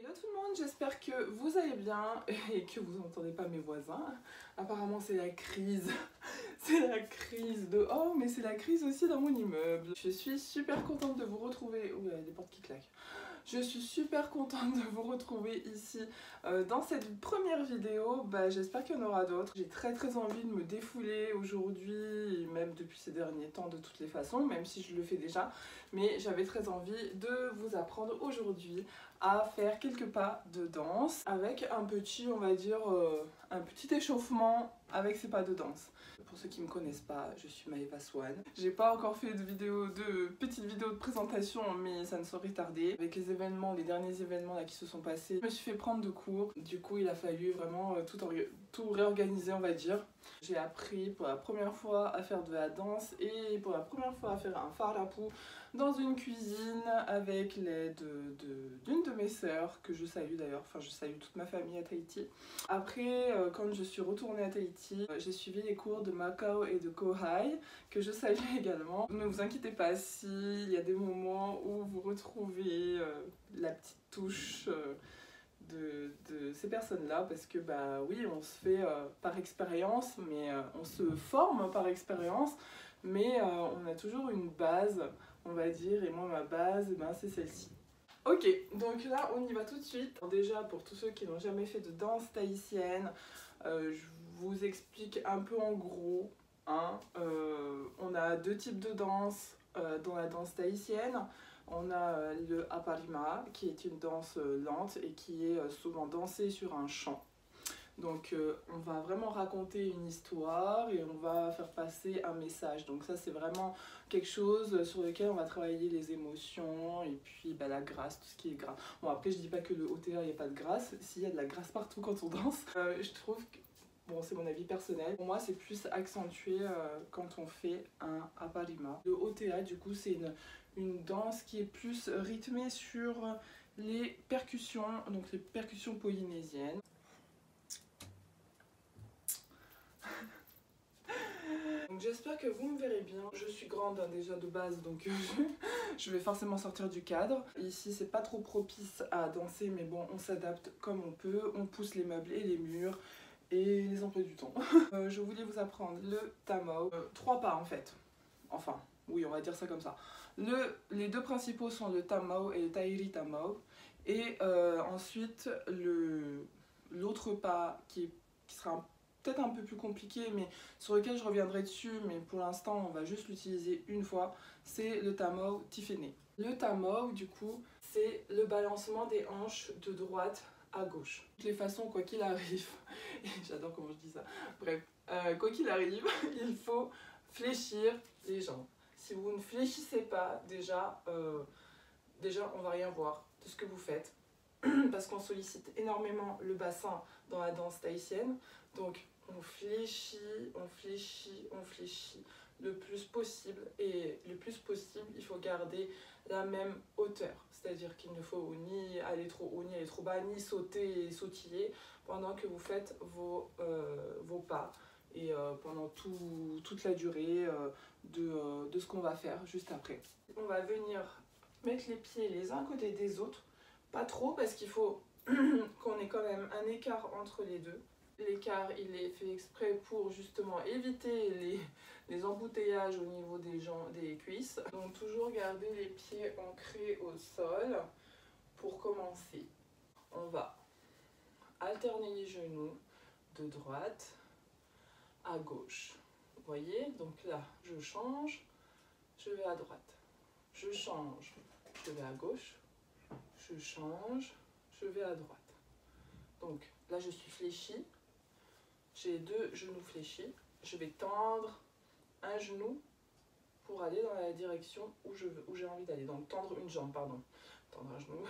Hello tout le monde, j'espère que vous allez bien et que vous n'entendez pas mes voisins. Apparemment c'est la crise, c'est la crise dehors, mais c'est la crise aussi dans mon immeuble. Je suis super contente de vous retrouver. Ouh, il y a des portes qui claquent. Je suis super contente de vous retrouver ici dans cette première vidéo. J'espère qu'il y en aura d'autres. J'ai très envie de me défouler aujourd'hui, même depuis ces derniers temps de toutes les façons, même si je le fais déjà. Mais j'avais très envie de vous apprendre aujourd'hui à faire quelques pas de danse avec un petit, on va dire, un petit échauffement avec ces pas de danse. Pour ceux qui ne me connaissent pas, je suis Maeva Swan. J'ai pas encore fait petite vidéo de présentation, mais ça ne saurait tarder. Avec les événements, les derniers événements là qui se sont passés, je me suis fait prendre de cours. Du coup, il a fallu vraiment tout réorganiser, on va dire. J'ai appris pour la première fois à faire de la danse et pour la première fois à faire un farlapu dans une cuisine avec l'aide d'une de mes sœurs, que je salue d'ailleurs, enfin je salue toute ma famille à Tahiti. Après, quand je suis retournée à Tahiti, j'ai suivi les cours de Macao et de Kohai, que je salue également. Ne vous inquiétez pas s'il y a des moments où vous retrouvez la petite touche de ces personnes-là, parce que bah oui, on se fait par expérience, mais on se forme par expérience, mais on a toujours une base, on va dire, et moi ma base, c'est celle-ci. Ok, donc là on y va tout de suite. Alors déjà, pour tous ceux qui n'ont jamais fait de danse tahitienne, je vous explique un peu en gros. On a deux types de danse dans la danse tahitienne. On a le aparima, qui est une danse lente et qui est souvent dansée sur un chant. Donc on va vraiment raconter une histoire et on va faire passer un message. Donc ça c'est vraiment quelque chose sur lequel on va travailler les émotions et puis la grâce, tout ce qui est grâce. Bon, après je dis pas que le OTA il n'y a pas de grâce, s'il y a de la grâce partout quand on danse. Je trouve que, bon, c'est mon avis personnel, pour moi c'est plus accentué quand on fait un aparima. Le OTA du coup c'est une danse qui est plus rythmée sur les percussions, donc les percussions polynésiennes. J'espère que vous me verrez bien. Je suis grande déjà de base, donc je vais forcément sortir du cadre. Ici c'est pas trop propice à danser, mais bon, on s'adapte comme on peut. On pousse les meubles et les murs et les emplois du temps. Je voulais vous apprendre le tamao. Trois pas en fait. Enfin, oui, on va dire ça comme ça. Les deux principaux sont le tamao et le tairi tamao. Et ensuite, l'autre pas qui sera peut-être un peu plus compliqué, mais sur lequel je reviendrai dessus, mais pour l'instant on va juste l'utiliser une fois, c'est le tamao tifené. Le tamao du coup c'est le balancement des hanches de droite à gauche. De toutes les façons, quoi qu'il arrive, j'adore comment je dis ça, bref, quoi qu'il arrive, il faut fléchir les jambes. Si vous ne fléchissez pas, déjà on va rien voir de ce que vous faites, parce qu'on sollicite énormément le bassin dans la danse tahitienne. Donc on fléchit le plus possible, et le plus possible il faut garder la même hauteur, c'est-à-dire qu'il ne faut ni aller trop haut ni aller trop bas, ni sauter et sautiller pendant que vous faites vos pas et pendant toute la durée de ce qu'on va faire juste après. On va venir mettre les pieds les uns à côté des autres, pas trop parce qu'il faut qu'on ait quand même un écart entre les deux. L'écart il est fait exprès pour justement éviter les embouteillages au niveau des cuisses. Donc toujours garder les pieds ancrés au sol. Pour commencer, on va alterner les genoux de droite à gauche. Vous voyez, donc là je change, je vais à droite, je change, je vais à gauche, je change, je vais à droite. Donc là je suis fléchie, j'ai deux genoux fléchis, je vais tendre un genou pour aller dans la direction où j'ai envie d'aller. Donc tendre une jambe, pardon, tendre un genou,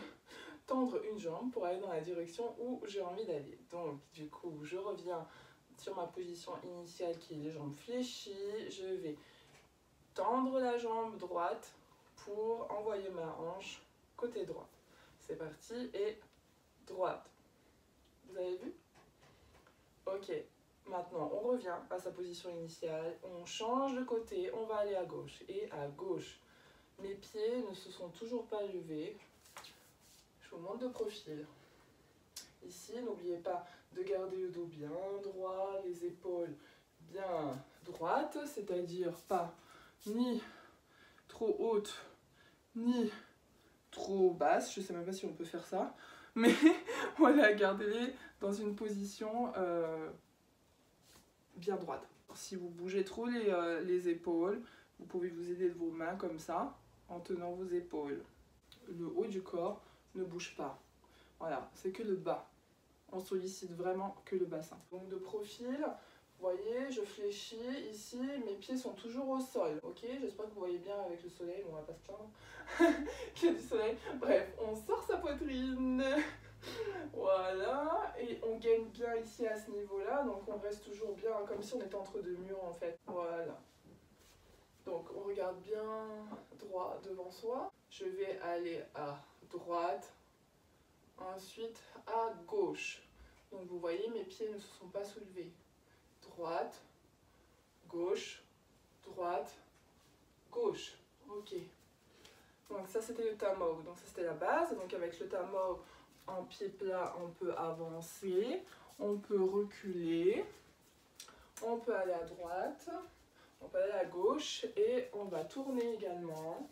tendre une jambe pour aller dans la direction où j'ai envie d'aller. Donc du coup je reviens sur ma position initiale qui est les jambes fléchies, je vais tendre la jambe droite pour envoyer ma hanche côté droit. C'est parti, et droite. Vous avez vu? Ok, maintenant on revient à sa position initiale, on change de côté, on va aller à gauche. Et à gauche, mes pieds ne se sont toujours pas levés. Je Je vous montre de profil. Ici, n'oubliez pas de garder le dos bien droit, les épaules bien droites, c'est-à-dire pas ni trop haute, ni trop basse. Je sais même pas si on peut faire ça, mais voilà, gardez-les dans une position bien droite. Si vous bougez trop les épaules, vous pouvez vous aider de vos mains comme ça, en tenant vos épaules. Le haut du corps ne bouge pas. Voilà, c'est que le bas. On sollicite vraiment que le bassin. Donc de profil, vous voyez, je fléchis ici, mes pieds sont toujours au sol. Ok, j'espère que vous voyez bien avec le soleil, on va pas se plaindre qu'il y a du soleil. Bref, on sort sa poitrine. Voilà, et on gagne bien ici à ce niveau-là, donc on reste toujours bien comme si on était entre deux murs en fait. Voilà. Donc on regarde bien droit devant soi. Je vais aller à droite, ensuite à gauche. Donc vous voyez, mes pieds ne se sont pas soulevés. Droite, gauche, droite, gauche. Ok. Donc ça c'était le tamao. Donc ça c'était la base. Donc avec le tamao en pied plat, on peut avancer, on peut reculer, on peut aller à droite, on peut aller à gauche et on va tourner également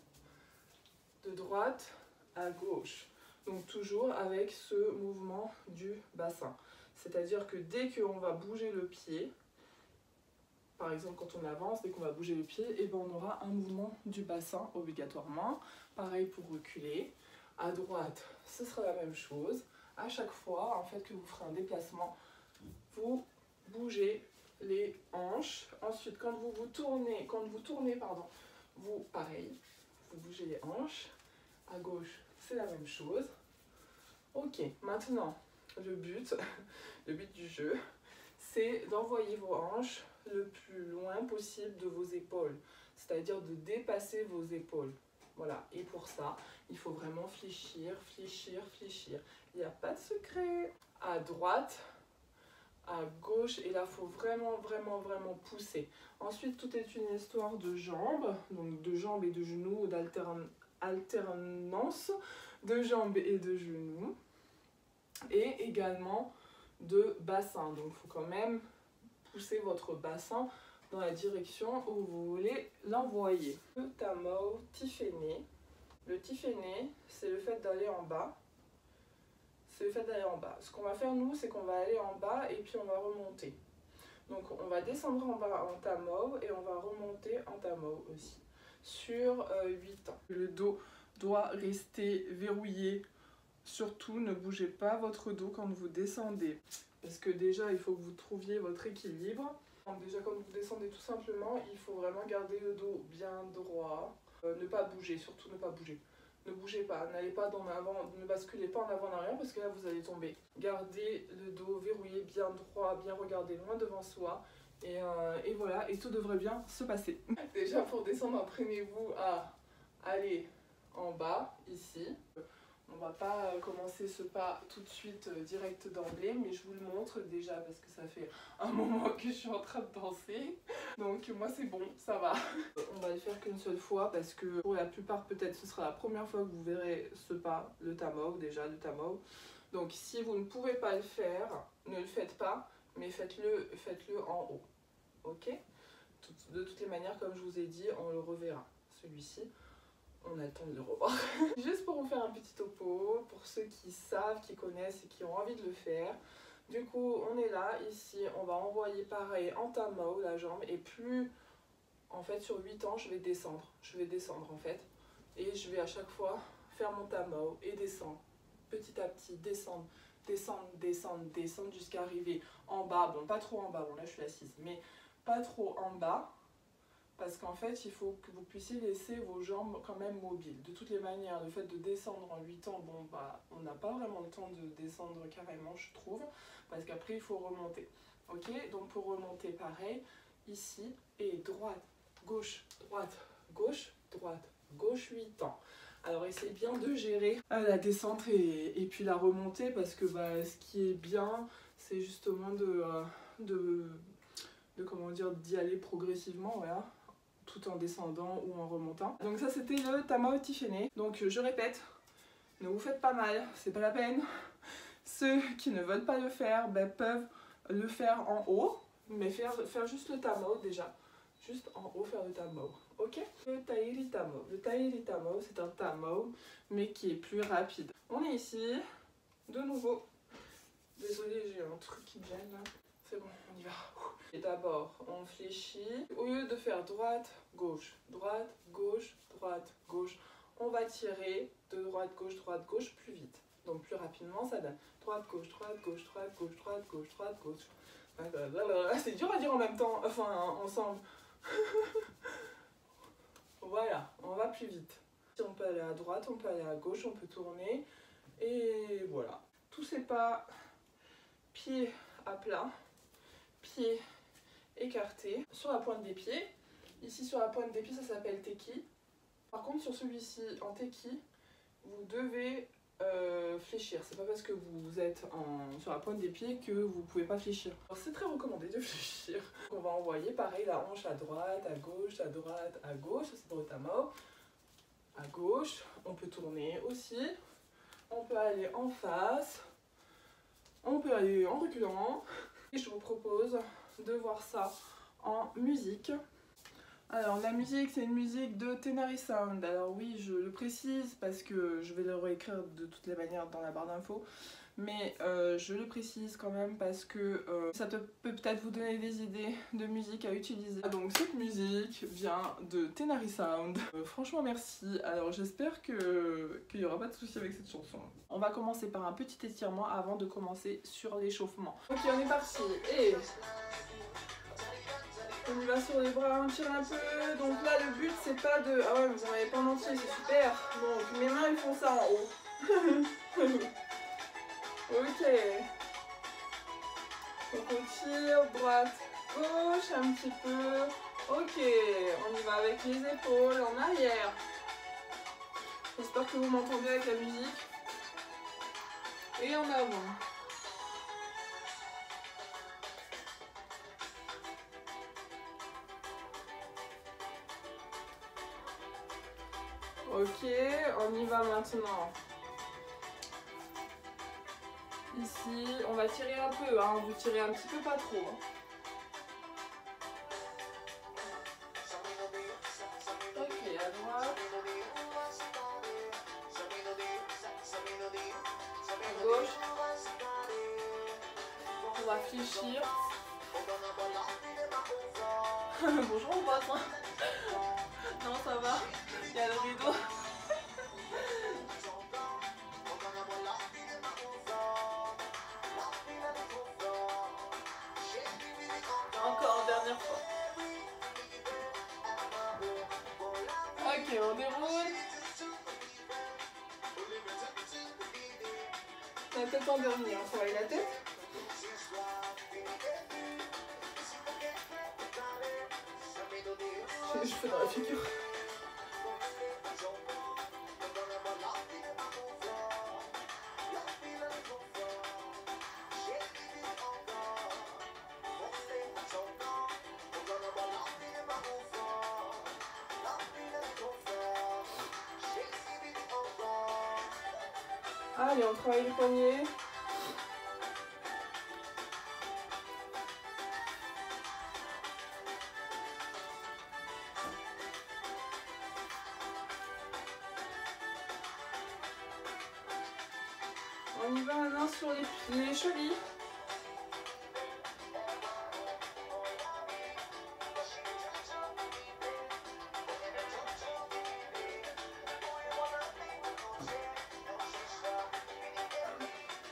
de droite à gauche. Donc toujours avec ce mouvement du bassin. C'est-à-dire que dès qu'on va bouger le pied, par exemple quand on avance, dès qu'on va bouger le pied, et ben on aura un mouvement du bassin obligatoirement. Pareil pour reculer. À droite, ce sera la même chose. À chaque fois en fait, que vous ferez un déplacement, vous bougez les hanches. Ensuite, quand vous tournez, vous, pareil, vous bougez les hanches. À gauche, c'est la même chose. Ok, maintenant, le but du jeu, c'est d'envoyer vos hanches le plus loin possible de vos épaules. C'est-à-dire de dépasser vos épaules. Voilà, et pour ça, il faut vraiment fléchir, fléchir, fléchir. Il n'y a pas de secret. À droite, à gauche, et là, il faut vraiment, vraiment, vraiment pousser. Ensuite, tout est une histoire de jambes, donc de jambes et de genoux, d'alternance de jambes et de genoux, et également de bassin. Donc, il faut quand même pousser votre bassin dans la direction où vous voulez l'envoyer. Le tamao tifené. Le tifené, c'est le fait d'aller en bas. C'est le fait d'aller en bas. Ce qu'on va faire, nous, c'est qu'on va aller en bas et puis on va remonter. Donc, on va descendre en bas en tamao et on va remonter en tamao aussi. Sur 8 ans. Le dos doit rester verrouillé. Surtout, ne bougez pas votre dos quand vous descendez. Parce que déjà, il faut que vous trouviez votre équilibre. Donc déjà, quand vous descendez tout simplement, il faut vraiment garder le dos bien droit. Ne pas bouger, surtout ne pas bouger. Ne bougez pas, n'allez pas en avant, ne basculez pas en avant en arrière parce que là vous allez tomber. Gardez le dos verrouillé bien droit, bien regarder loin devant soi. Et voilà, et tout devrait bien se passer. Déjà pour descendre, entraînez-vous à aller en bas, ici. On va pas commencer ce pas tout de suite direct d'emblée, mais je vous le montre déjà parce que ça fait un moment que je suis en train de danser. Donc moi c'est bon, ça va. On va le faire qu'une seule fois parce que pour la plupart peut-être ce sera la première fois que vous verrez ce pas, le tamao déjà, le tamao. Donc si vous ne pouvez pas le faire, ne le faites pas, mais faites-le en haut. Ok? De toutes les manières, comme je vous ai dit, on le reverra. Celui-ci, on a le temps de le revoir. Juste pour vous faire un petit topo, pour ceux qui savent, qui connaissent et qui ont envie de le faire. Du coup, on est là, ici, on va envoyer pareil en tamao la jambe. Et plus, en fait, sur 8 ans, je vais descendre. Je vais descendre, en fait. Et je vais à chaque fois faire mon tamao et descendre. Petit à petit, descendre, descendre, descendre, descendre jusqu'à arriver en bas. Bon, pas trop en bas, bon là je suis assise, mais pas trop en bas. Parce qu'en fait, il faut que vous puissiez laisser vos jambes quand même mobiles. De toutes les manières, le fait de descendre en 8 ans, bon, bah, on n'a pas vraiment le temps de descendre carrément, je trouve. Parce qu'après, il faut remonter. Ok? Donc, pour remonter, pareil, ici, et droite, gauche, droite, gauche, droite, gauche, 8 ans. Alors, essayez bien de gérer la descente et puis la remontée. Parce que bah, ce qui est bien, c'est justement comment dire, d'y aller progressivement, voilà, tout en descendant ou en remontant. Donc ça c'était le tamao tifené. Donc je répète, Ne vous faites pas mal, c'est pas la peine. Ceux qui ne veulent pas le faire peuvent le faire en haut, mais faire juste le tamo déjà. Juste en haut, faire le tamo, ok? Le tairi tamo. Le tairi tamo, c'est un tamo, mais qui est plus rapide. On est ici, de nouveau. Désolée, j'ai un truc qui me gêne là. C'est bon, on y va. Et d'abord, on fléchit. Au lieu de faire droite, gauche, droite, gauche, droite, gauche, on va tirer de droite, gauche plus vite. Donc plus rapidement, ça donne droite, gauche, droite, gauche, droite, gauche, droite, gauche, droite, gauche. C'est dur à dire en même temps, enfin ensemble. Voilà, on va plus vite. On peut aller à droite, on peut aller à gauche, on peut tourner. Et voilà. Tous ces pas, pieds à plat, pieds écartés sur la pointe des pieds. Ici sur la pointe des pieds, ça s'appelle teki. Par contre, sur celui-ci, en teki, vous devez fléchir. C'est pas parce que vous êtes sur la pointe des pieds que vous pouvez pas fléchir. C'est très recommandé de fléchir. On va envoyer pareil la hanche à droite, à gauche, à droite, à gauche. Ça c'est Rotamo. À gauche. On peut tourner aussi. On peut aller en face. On peut aller en reculant. Et je vous propose de voir ça en musique. Alors la musique, c'est une musique de Tenari Sound. Alors oui, je le précise parce que je vais le réécrire de toutes les manières dans la barre d'infos. Mais je le précise quand même parce que ça peut peut-être vous donner des idées de musique à utiliser. Donc cette musique vient de Tenari Sound. Franchement merci. Alors j'espère qu'il n'y aura pas de soucis avec cette chanson. On va commencer par un petit étirement avant de commencer sur l'échauffement. Ok, on est parti. Et on y va sur les bras, on tire un peu. Donc là le but c'est pas de... Ah ouais, vous en avez pas en entier, c'est super. Donc mes mains ils font ça en haut. Ok. Donc on tire droite, gauche un petit peu. Ok, on y va avec les épaules en arrière. J'espère que vous m'entendez avec la musique. Et en avant. Ok, on y va maintenant. Ici, on va tirer un peu, hein. Vous tirez un petit peu, pas trop. Hein. Ok, à droite. À gauche. On va fléchir. Bonjour on passe. Hein. Non, ça va. Il y a le rideau. Encore, dernière fois. Ok, on déroule. On va peut-être endormi, on travaille la tête. J'ai les cheveux dans la figure. Allez, on travaille les poignets. On y va maintenant sur les chevilles.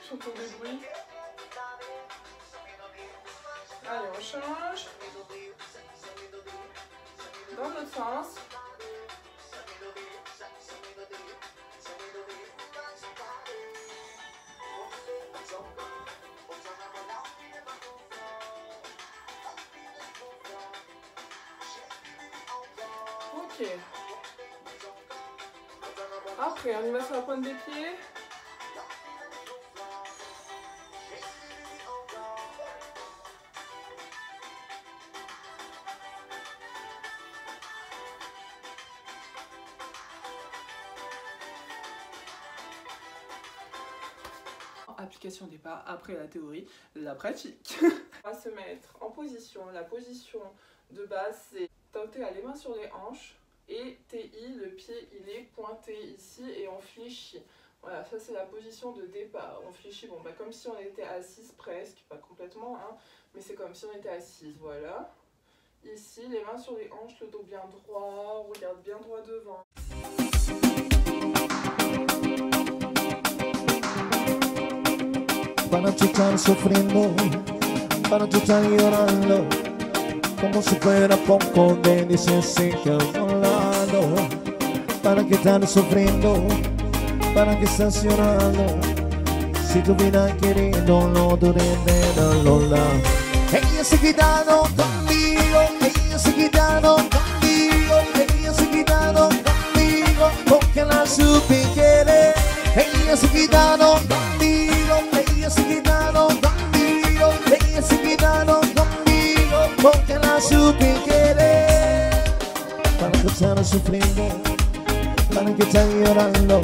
J'entends des bruits. Allez, on change. Dans l'autre sens. Ok. Après, on y va sur la pointe des pieds. application des pas, après la théorie, la pratique. On va se mettre en position. La position de base, c'est TOT a les mains sur les hanches et TI, le pied il est pointé ici et on fléchit. Voilà, ça c'est la position de départ. On fléchit, bon, bah, comme si on était assise presque, pas complètement, hein, mais c'est comme si on était assise, voilà. Ici, les mains sur les hanches, le dos bien droit, on regarde bien droit devant. Para tu estar sufriendo, para tu estar llorando, como si fuera poco de licencia volando. Para que estar sufriendo, para que estás llorando, si tu vida querido no dure de Lola. Ella se ha quedado conmigo, ella se ha quedado conmigo, ella se ha quedado conmigo, porque la supe querer. Ella se ha quedado conmigo, ella se ha quedado conmigo, ella se ha quedado conmigo, porque la supe querer. Para que estás sufriendo, para que estás llorando,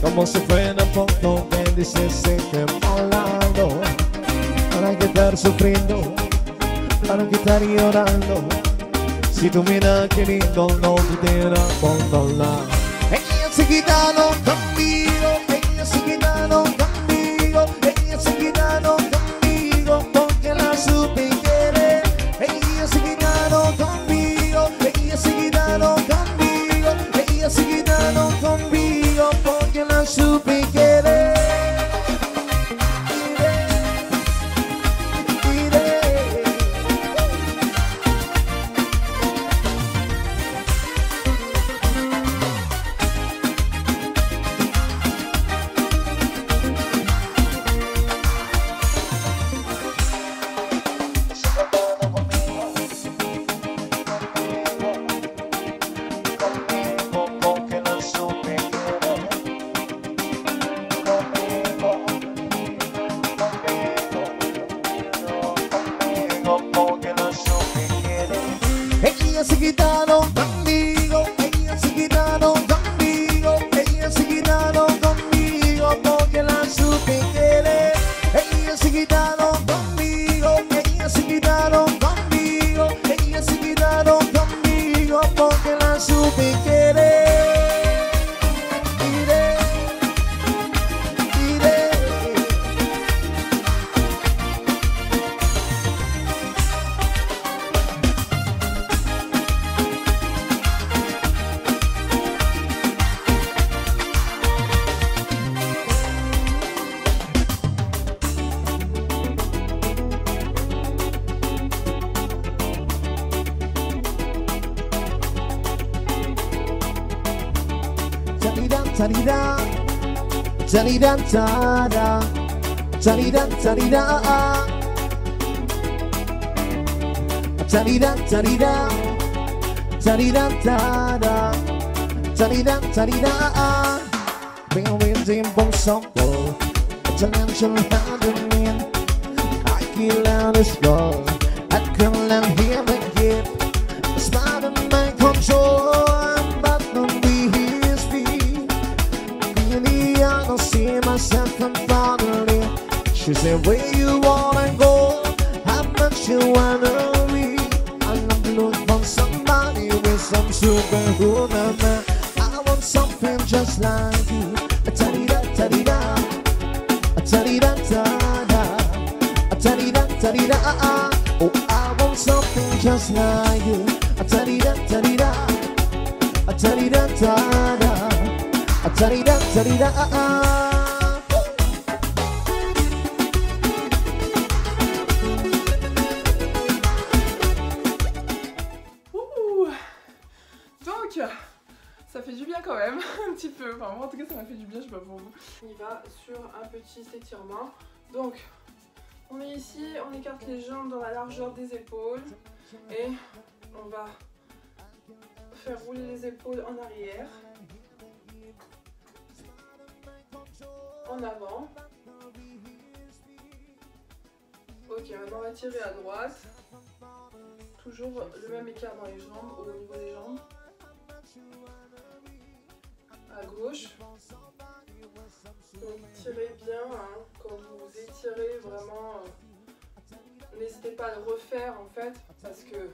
como si fuera poco que dices que volando. Para que estar sufriendo, para que estar llorando, si tu vida querido no pudiera controlar. Ella se ha quedado conmigo, ella se ha quedado conmigo, ella se ha quedado conmigo, porque la supe querer. Ella se ha quedado conmigo, ella se ha quedado conmigo, ella se ha quedado conmigo, porque la supe querer. Ella se ha quedado conmigo, ella se ha quedado conmigo, ella se ha quedado conmigo, porque la supe querer. Ella se ha quedado conmigo, ella se ha quedado conmigo, ella se ha quedado conmigo, porque la supe querer. Tarida, tarida, tarida, tarida, tarida, tarida, tarida, tarida, tarida, tarida, tarida. Veo el tiempo solo, attention happening. I can't let this go, I can't let him again. It's not in my control, but don't be his feet. Really, I don't see myself in finally. She said, where you wanna go? How much you wanna be? I'm looking for somebody with some superhuman. I want something just like you. Ta-di-da, ta-di-da, ta-di-da, ta-da, ta-di-da, ta-di-da. Oh, I want something just like you. Ta-di-da, ta-di-da, ta-di-da, ta-da, ta-di-da, ta-di-da. Donc, ça fait du bien quand même, un petit peu. Enfin, moi en tout cas, ça m'a fait du bien, je sais pas pour vous. On y va sur un petit étirement. Donc, on est ici, on écarte les jambes dans la largeur des épaules. Et on va faire rouler les épaules en arrière. En avant. Ok, maintenant on va tirer à droite. Toujours le même écart dans les jambes, au niveau des jambes. À gauche. Donc tirez bien, hein, quand vous étirez vraiment, n'hésitez pas à le refaire en fait, parce que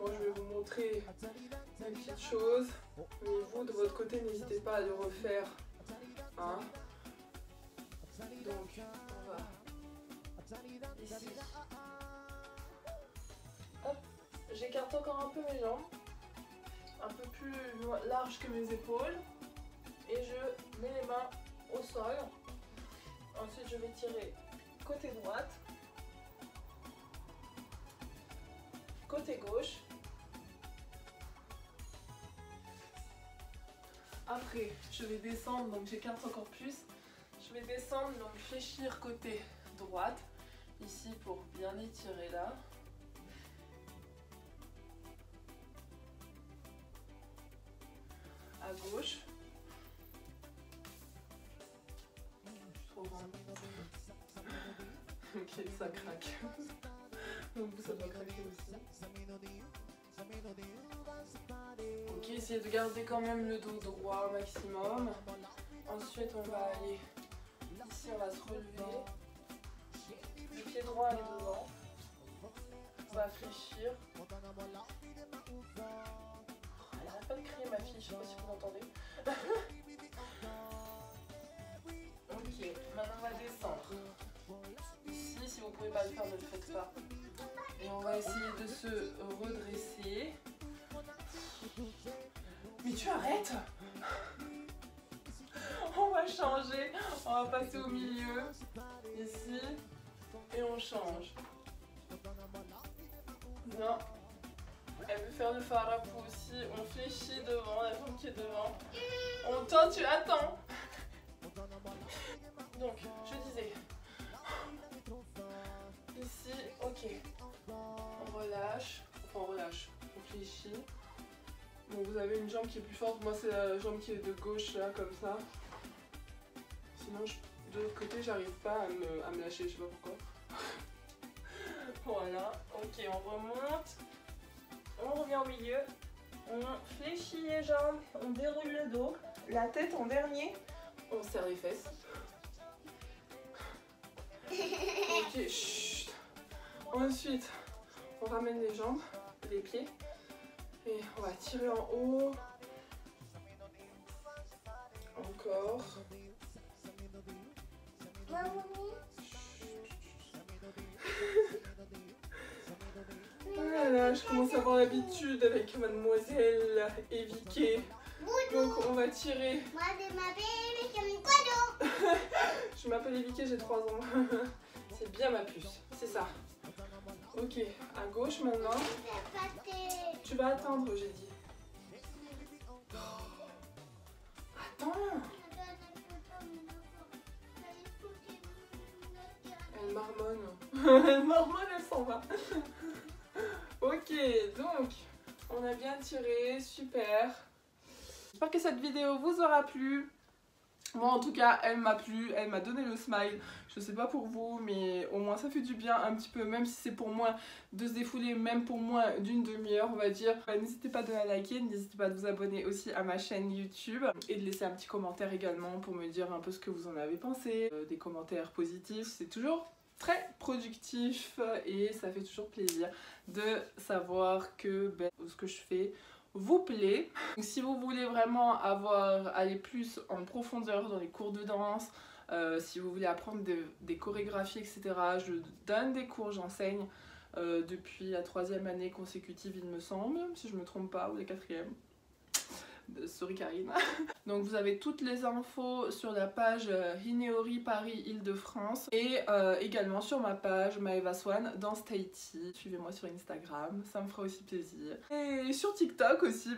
moi je vais vous montrer des petites choses, mais vous de votre côté n'hésitez pas à le refaire. Hein. Donc on va ici. Hop, j'écarte encore un peu mes jambes, un peu plus large que mes épaules, et je mets les mains au sol. Ensuite je vais tirer côté droite, côté gauche. Après je vais descendre, donc j'écarte encore plus. Je vais descendre, donc fléchir côté droite, ici pour bien étirer là. À gauche. Trop grande. Ok, ça craque. Donc vous, ça doit craquer aussi. Ok, essayez de garder quand même le dos droit au maximum. Ensuite, on va aller ici, on va se relever. Le pied droit est devant. On va fléchir. Elle arrête pas de crier, ma fille, je sais pas si vous l'entendez. Ok, maintenant on va descendre. Ici, si vous pouvez pas le faire, ne le faites pas. Et on va essayer de se redresser. Mais tu arrêtes! On va changer, on va passer au milieu, ici, et on change. Non. Elle veut faire le farapou aussi, on fléchit devant, la femme qui est devant. On tente, tu attends. Donc, je disais, ici, ok, on relâche, enfin on relâche, on fléchit. Donc vous avez une jambe qui est plus forte, moi c'est la jambe qui est de gauche là, comme ça. Sinon, de l'autre côté, j'arrive pas à me lâcher, je sais pas pourquoi. Voilà, ok, on remonte. On revient au milieu. On fléchit les jambes, on déroule le dos. La tête en dernier. On serre les fesses. Ok, chut. Ensuite, on ramène les jambes, les pieds. Et on va tirer en haut. Encore. Voilà, je commence à avoir l'habitude avec mademoiselle Evike. Donc on va tirer. Moi je m'appelle Camille. Je m'appelle Evike, j'ai 3 ans. C'est bien ma puce, c'est ça. Ok, à gauche maintenant. Tu vas attendre, j'ai dit. Attends. Elle marmonne. Elle marmonne, elle s'en va. Ok, donc on a bien tiré, super. J'espère que cette vidéo vous aura plu. Moi en tout cas, elle m'a plu, elle m'a donné le smile. Je sais pas pour vous, mais au moins ça fait du bien un petit peu, même si c'est pour moi de se défouler, même pour moins d'une demi-heure on va dire. N'hésitez pas à liker, n'hésitez pas à vous abonner aussi à ma chaîne YouTube et de laisser un petit commentaire également pour me dire un peu ce que vous en avez pensé. Des commentaires positifs, c'est toujours très productif et ça fait toujours plaisir de savoir que ce que je fais vous plaît. Donc, si vous voulez vraiment aller plus en profondeur dans les cours de danse, si vous voulez apprendre des chorégraphies, etc. Je donne des cours, j'enseigne depuis la 3e année consécutive il me semble, si je me trompe pas, ou la 4e. Sorry Karine. Donc vous avez toutes les infos sur la page Hineori Paris Île-de-France et également sur ma page Maeva Swan Danse Tahiti. Suivez-moi sur Instagram, ça me fera aussi plaisir. Et sur TikTok aussi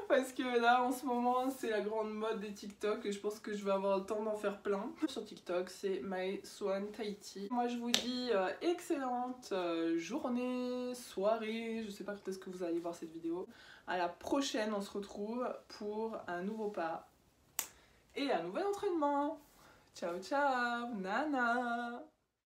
parce que là en ce moment c'est la grande mode des TikTok et je pense que je vais avoir le temps d'en faire plein. Sur TikTok c'est My Swan Tahiti. Moi je vous dis excellente journée, soirée, je sais pas quand est-ce que vous allez voir cette vidéo. À la prochaine, on se retrouve pour un nouveau pas et un nouvel entraînement. Ciao ciao, nana.